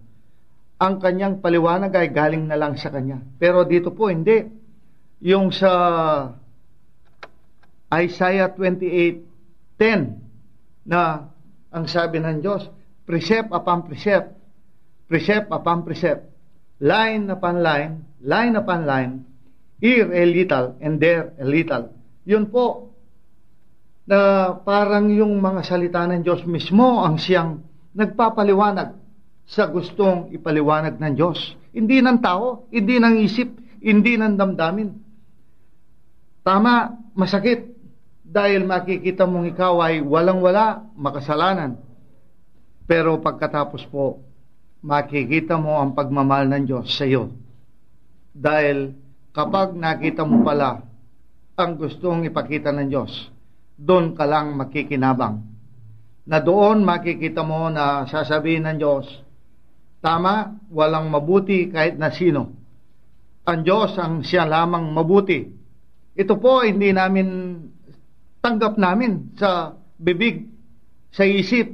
ang kanyang paliwanag ay galing na lang sa kanya. Pero dito po hindi. Yung sa Isaiah 28:10 na ang sabi ng Diyos, precept upon precept, precept upon precept, line upon line, here a little and there a little. Yun po, na parang yung mga salita ng Diyos mismo ang siyang nagpapaliwanag sa gustong ipaliwanag ng Diyos. Hindi ng tao, hindi ng isip, hindi ng damdamin. Tama, masakit, dahil makikita mong ikaw ay walang-wala, makasalanan. Pero pagkatapos po, makikita mo ang pagmamahal ng Diyos sa iyo. Dahil kapag nakita mo pala ang gustong ipakita ng Diyos, doon ka lang makikinabang. Na doon makikita mo na sasabihin ng Diyos, Tama, walang mabuti kahit na sino. Ang Diyos ang siya lamang mabuti. Ito po hindi namin tanggap namin sa bibig, sa isip.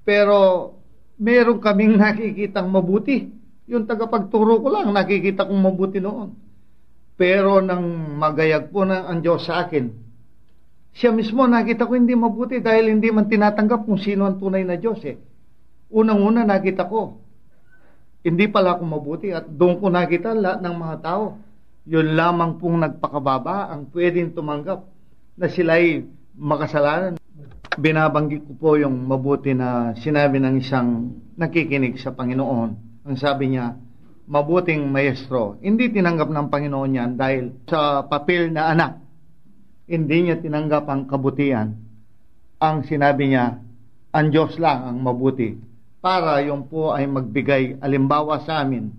Pero meron kaming nakikitang mabuti. Yung tagapagturo ko lang, nakikita kong mabuti noon. Pero nang magayag po na ang Diyos sa akin, siya mismo nakita ko hindi mabuti dahil hindi man tinatanggap kung sino ang tunay na Diyos eh. Unang-una nakita ko, hindi pala ako mabuti at doon ko nakita lahat ng mga tao. Yun lamang pong nagpakababa ang pwedeng tumanggap na sila'y makasalanan. Binabanggit ko po yung mabuti na sinabi ng isang nakikinig sa Panginoon. Ang sabi niya, mabuting maestro. Hindi tinanggap ng Panginoon yan dahil sa papel na anak. Hindi niya tinanggap ang kabutihan. Ang sinabi niya, ang Diyos lang ang mabuti. Para yung po ay magbigay alimbawa sa amin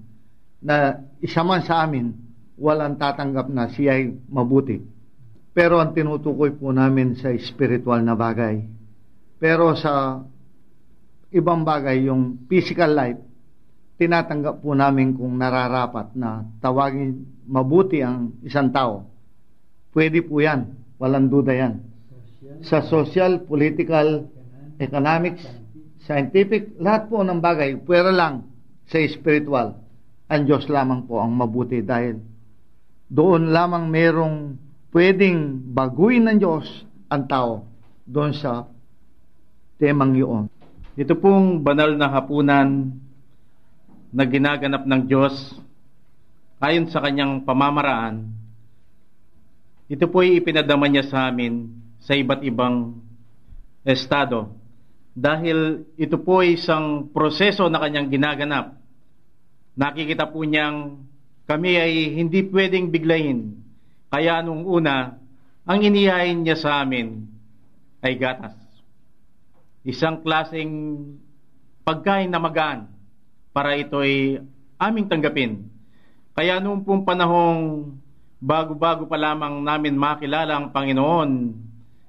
na isa man sa amin walang tatanggap na siya ay mabuti. Pero ang tinutukoy po namin sa spiritual na bagay. Pero sa ibang bagay, yung physical life, tinatanggap po namin kung nararapat na tawagin mabuti ang isang tao. Pwede po yan. Walang duda yan. Sa social, political, economics, scientific, lahat po ng bagay, pwera lang sa spiritual. Ang Diyos lamang po ang mabuti dahil doon lamang merong pwedeng baguhin ng Diyos ang tao doon sa temang yun. Ito pong banal na hapunan na ginaganap ng Diyos ayon sa kanyang pamamaraan, ito po ay ipinadama niya sa amin sa iba't ibang estado. Dahil ito po ay isang proseso na kanyang ginaganap. Nakikita po niyang kami ay hindi pwedeng biglayin. Kaya nung una, ang inihain niya sa amin ay gatas. Isang klaseng pagkain na magaan para ito ay aming tanggapin. Kaya noong pong panahong bago-bago pa lamang namin makilala ang Panginoon,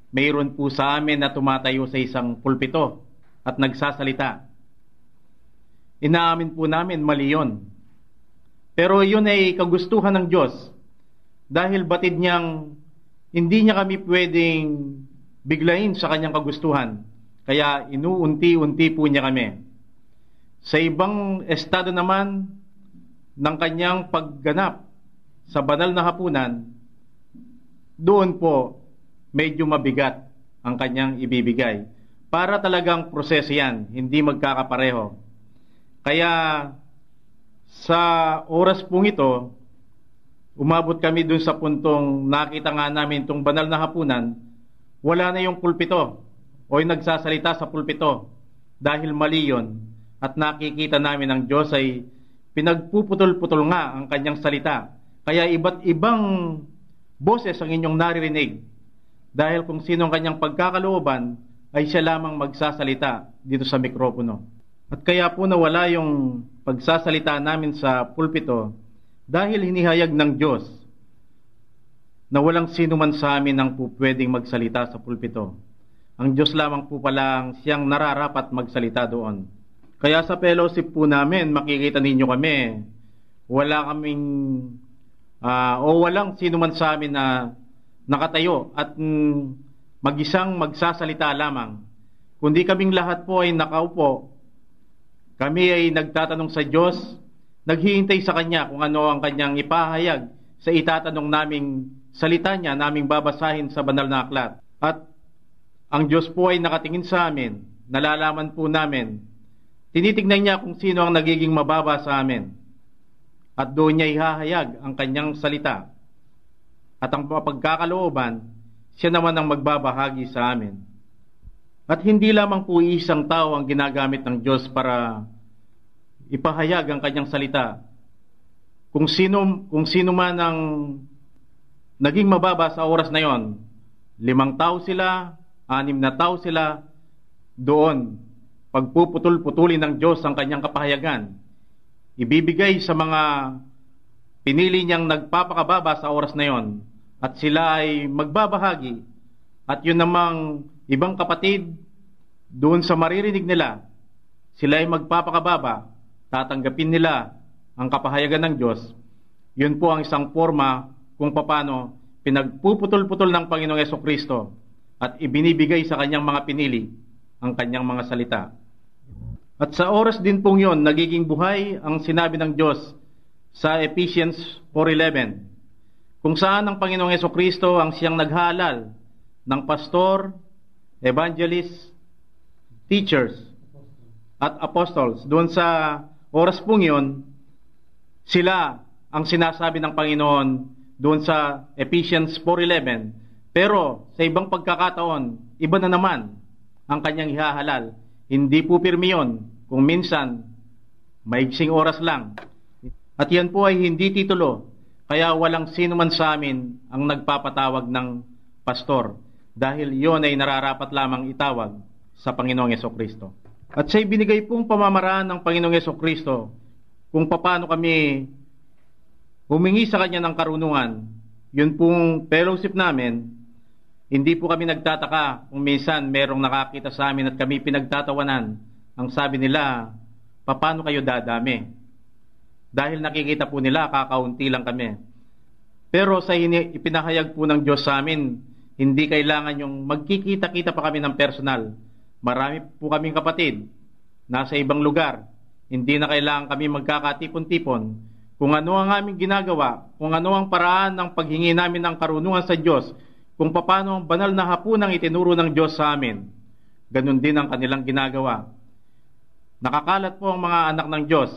mayroon po sa amin na tumatayo sa isang pulpito at nagsasalita. Inaamin po namin mali yun. Pero yun ay kagustuhan ng Diyos dahil batid niyang hindi niya kami pwedeng biglayin sa kanyang kagustuhan. Kaya inuunti-unti po niya kami. Sa ibang estado naman ng kanyang pagganap sa banal na hapunan, doon po medyo mabigat ang kanyang ibibigay. Para talagang proseso yan, hindi magkakapareho. Kaya sa oras pong ito, umabot kami dun sa puntong nakita nga namin itong banal na hapunan, wala na yung pulpito o yung nagsasalita sa pulpito dahil mali yun at nakikita namin ang Diyos ay pinagpuputol-putol nga ang kanyang salita. Kaya iba't ibang boses ang inyong naririnig dahil kung sino ang kanyang pagkakalooban ay siya lamang magsasalita dito sa mikropono. At kaya po nawala yung pagsasalita namin sa pulpito dahil hinihayag ng Diyos na walang sino man sa amin ang po pwedeng magsalita sa pulpito. Ang Diyos lamang po pala ang siyang nararapat magsalita doon. Kaya sa fellowship po namin, makikita ninyo kami, wala kaming walang sino man sa amin na nakatayo at mag-isang magsasalita lamang. Kundi kaming lahat po ay nakaupo. Kami ay nagtatanong sa Diyos, naghihintay sa Kanya kung ano ang Kanyang ipahayag sa itatanong naming salita niya, naming babasahin sa banal na aklat. At ang Diyos po ay nakatingin sa amin, nalalaman po namin, tinitignan niya kung sino ang nagiging mababa sa amin. At doon niya ihahayag ang Kanyang salita. At ang pagkakalooban, siya naman ang magbabahagi sa amin. At hindi lamang po isang tao ang ginagamit ng Diyos para ipahayag ang Kanyang salita. Kung sino man ang naging mababa sa oras na yon, 5 tao sila, 6 na tao sila, doon pagpuputol-putulin ng Diyos ang Kanyang kapahayagan. Ibibigay sa mga pinili niyang nagpapakababa sa oras na yon at sila ay magbabahagi at yun namang ibang kapatid doon sa maririnig nila sila ay magpapakababa tatanggapin nila ang kapahayagan ng Diyos, yun po ang isang forma kung paano pinagpuputol-putol ng Panginoong Jesucristo at ibinibigay sa kanyang mga pinili ang kanyang mga salita. At sa oras din pong yun, nagiging buhay ang sinabi ng Diyos sa Ephesians 4:11, kung saan ang Panginoong Jesucristo ang siyang naghalal ng pastor, evangelist, teachers, at apostles. Doon sa oras pong yun, sila ang sinasabi ng Panginoon doon sa Ephesians 4:11. Pero sa ibang pagkakataon, iba na naman ang kanyang ihahalal. Hindi po pirmi yun, kung minsan maigsing oras lang. At yan po ay hindi titulo, kaya walang sino man sa amin ang nagpapatawag ng pastor, dahil yon ay nararapat lamang itawag sa Panginoong Jesucristo. At sa ibinigay pong pamamaraan ng Panginoong Jesucristo kung paano kami humingi sa Kanya ng karunungan, yun pong fellowship namin, hindi po kami nagtataka kung minsan merong nakakita sa amin at kami pinagtatawanan. Ang sabi nila, paano kayo dadami? Dahil nakikita po nila, kakaunti lang kami. Pero sa ipinahayag po ng Diyos sa amin, hindi kailangan yung magkikita-kita pa kami ng personal. Marami po kaming kapatid, nasa ibang lugar. Hindi na kailangan kami magkakatipon-tipon. Kung ano ang aming ginagawa, kung ano ang paraan ng paghingi namin ng karunungan sa Diyos, kung paano ang banal na hapunang itinuro ng Diyos sa amin, ganun din ang kanilang ginagawa. Nakakalat po ang mga anak ng Diyos.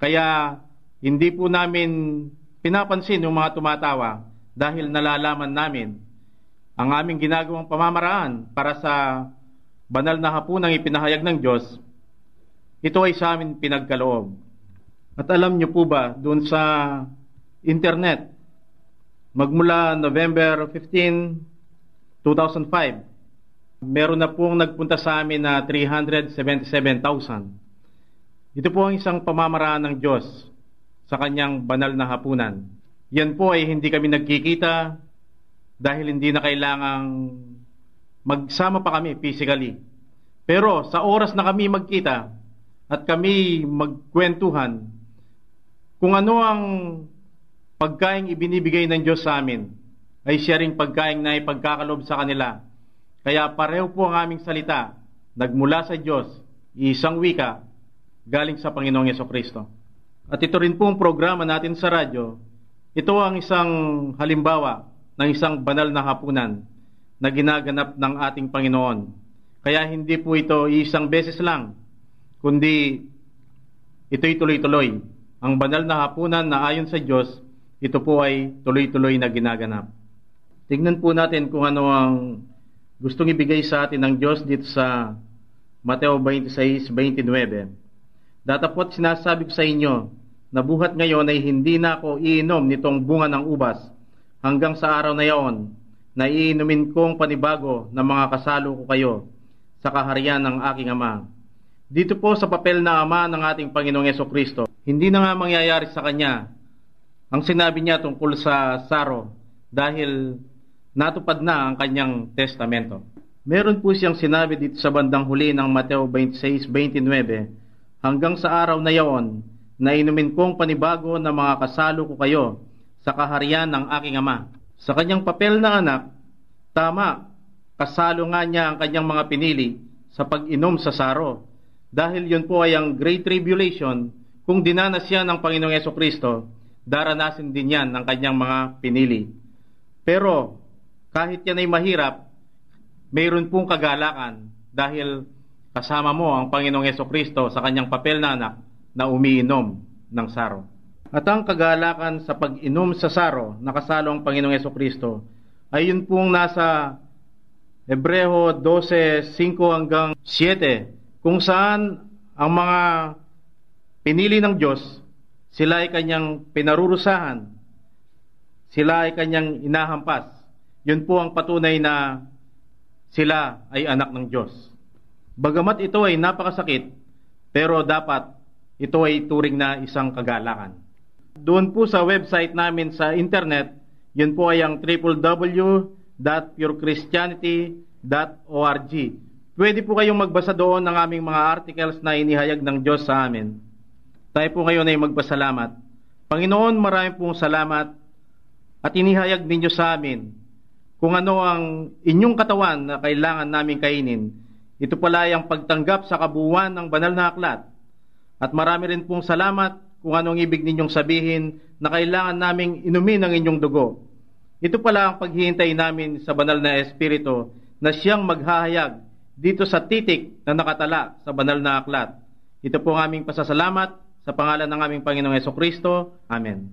Kaya hindi po namin pinapansin yung mga tumatawa dahil nalalaman namin ang aming ginagawang pamamaraan para sa banal na hapunang ipinahayag ng Diyos. Ito ay sa amin pinagkaloob. At alam niyo po ba, doon sa internet, magmula November 15, 2005, meron na pong nagpunta sa amin na 377,000. Ito po ang isang pamamaraan ng Diyos sa kanyang banal na hapunan. Yan po ay hindi kami nagkikita dahil hindi na kailangang magsama pa kami physically. Pero sa oras na kami magkita at kami magkwentuhan, kung ano ang pagkaing ibinibigay ng Diyos sa amin, ay siya ring pagkaing na ipagkakalob sa kanila. Kaya pareho po ang aming salita, nagmula sa Diyos, isang wika, galing sa Panginoong Jesucristo. At ito rin po ang programa natin sa radyo. Ito ang isang halimbawa ng isang banal na hapunan na ginaganap ng ating Panginoon. Kaya hindi po ito isang beses lang, kundi ito'y tuloy-tuloy. Ang banal na hapunan na ayon sa Diyos, ito po ay tuloy-tuloy na ginaganap. Tingnan po natin kung ano ang gustong ibigay sa atin ng Diyos dito sa Mateo 26:29. Datapot sinasabi ko sa inyo, na buhat ngayon ay hindi na ako iinom nitong bunga ng ubas hanggang sa araw na yaon, na iinumin kong panibago na mga kasalo ko kayo sa kaharian ng aking Ama. Dito po sa papel na Ama ng ating Panginoong Jesucristo, hindi na nga mangyayari sa Kanya ang sinabi niya tungkol sa Saro dahil natupad na ang kanyang testamento. Meron po siyang sinabi dito sa bandang huli ng Mateo 26:29, hanggang sa araw na yaon, na inumin kong panibago na mga kasalo ko kayo sa kaharian ng aking Ama. Sa kanyang papel na anak, tama, kasalo nga niya ang kanyang mga pinili sa pag-inom sa Saro. Dahil yun po ay ang Great Tribulation, kung dinanas yan ng Panginoong Jesucristo, daranasin din yan ng kanyang mga pinili. Pero kahit yan ay mahirap, mayroon pong kagalakan dahil kasama mo ang Panginoong Jesucristo sa kanyang papel na anak na umiinom ng Saro. At ang kagalakan sa pag-inom sa Saro na kasalo ang Panginoong Jesucristo ay yun pong nasa Hebreo 12:5 hanggang 7, kung saan ang mga pinili ng Diyos, sila ay kanyang pinarurusahan, sila ay kanyang inahampas. Yun po ang patunay na sila ay anak ng Diyos. Bagamat ito ay napakasakit, pero dapat ito ay turing na isang kagalakan. Doon po sa website namin sa internet, yun po ay ang www.purechristianity.org. Pwede po kayong magbasa doon ng aming mga articles na inihayag ng Diyos sa amin. Tayo po ngayon ay magpasalamat. Panginoon, marami pong salamat at inihayag ninyo sa amin kung ano ang inyong katawan na kailangan namin kainin. Ito pala ay ang pagtanggap sa kabuuan ng banal na aklat. At marami rin pong salamat kung anong ibig ninyong sabihin na kailangan naming inumin ang inyong dugo. Ito pala ang paghihintay namin sa banal na Espiritu na siyang maghahayag dito sa titik na nakatala sa banal na aklat. Ito po ang aming pasasalamat sa pangalan ng aming Panginoong Hesukristo. Amen.